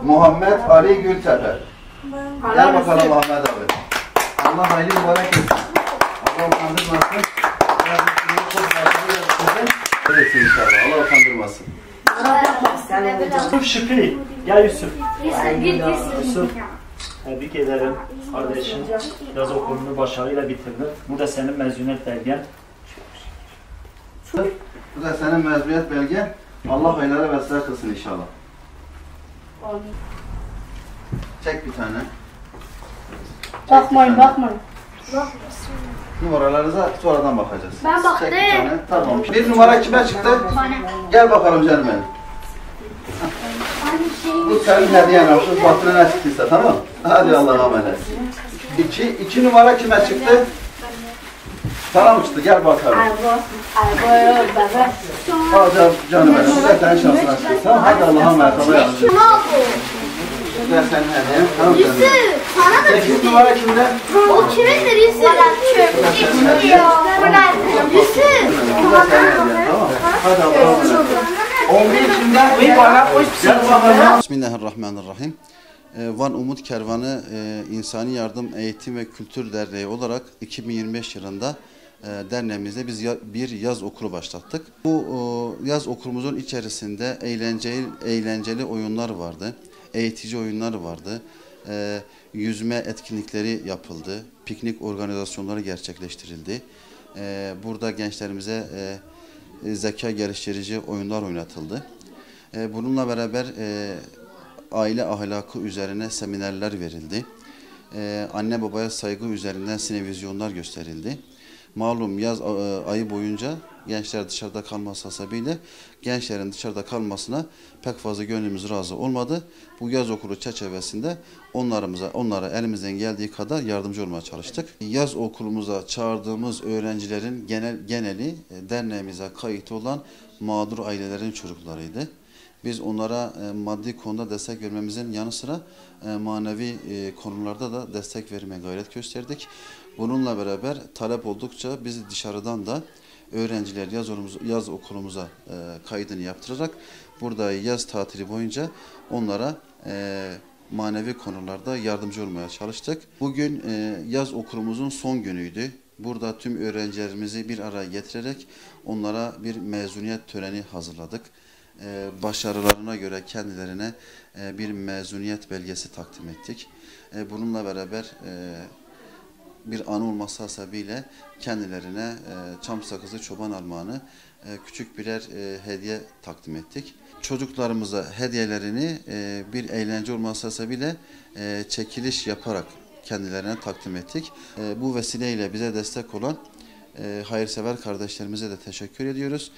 Muhammed Ali Gültepe. Gel bakalım Muhammed abi. Allah hayırlı mübarek etsin. Allah utandırmasın. Evet inşallah. Allah utandırmasın. Yusuf Şükrü. Gel Yusuf. Yusuf. Tebrik ederim kardeşim. Yaz okulunu başarıyla bitirdin. Bu da senin mezuniyet belgen. Bu da senin mezuniyet belgen. Allah hayırlara vesile kılsın inşallah. Çek bir tane. Bakmayın, bakmayın. Numaralarınıza sonradan bakacağız. Ben baktım. Çek bir tane. Tamam. Bir numara kime çıktı? Gel bakalım canım benim. Bu senin hediyen olsun. Baktığına ne çıktıysa tamam. Hadi Allah'a emanet. İki numara kime çıktı? Sana mı çıktı? Gel bakalım. Hadi canım benim. Bu da senin şansına çıktı. Tamam. Hadi Allah'a emanet. Allah'a emanet. Bu da senin hediyen. Tamam canım. Sana da 8 numara kimde? o kimindir Yusuf? Çöp içmiyor. Yusuf. Bu da senin hediyen. Tamam. Hadi Allah'a emanet. 11 kimde? Gel bakalım. Bismillahirrahmanirrahim. Van Umut Kervanı İnsani Yardım Eğitim ve Kültür Derneği olarak 2025 yılında derneğimizde biz bir yaz okulu başlattık. Bu yaz okulumuzun içerisinde eğlenceli oyunlar vardı, eğitici oyunlar vardı, yüzme etkinlikleri yapıldı, piknik organizasyonları gerçekleştirildi. Burada gençlerimize zeka geliştirici oyunlar oynatıldı. Bununla beraber aile ahlakı üzerine seminerler verildi. Anne babaya saygı üzerinden sinevizyonlar gösterildi. Malum yaz ayı boyunca gençler dışarıda kalması hasebiyle gençlerin dışarıda kalmasına pek fazla gönlümüz razı olmadı. Bu yaz okulu çerçevesinde onlara elimizden geldiği kadar yardımcı olmaya çalıştık. Yaz okulumuza çağırdığımız öğrencilerin geneli derneğimize kayıt olan mağdur ailelerin çocuklarıydı. Biz onlara maddi konuda destek vermemizin yanı sıra manevi konularda da destek vermeye gayret gösterdik. Bununla beraber talep oldukça biz dışarıdan da öğrenciler yaz okulumuza kaydını yaptırarak burada yaz tatili boyunca onlara manevi konularda yardımcı olmaya çalıştık. Bugün yaz okulumuzun son günüydü. Burada tüm öğrencilerimizi bir araya getirerek onlara bir mezuniyet töreni hazırladık. Başarılarına göre kendilerine bir mezuniyet belgesi takdim ettik. Bununla beraber bir anı olması hasebiyle kendilerine çam sakızı çoban armağanı küçük birer hediye takdim ettik. Çocuklarımıza hediyelerini bir eğlence olması hasebiyle çekiliş yaparak kendilerine takdim ettik. Bu vesileyle bize destek olan hayırsever kardeşlerimize de teşekkür ediyoruz.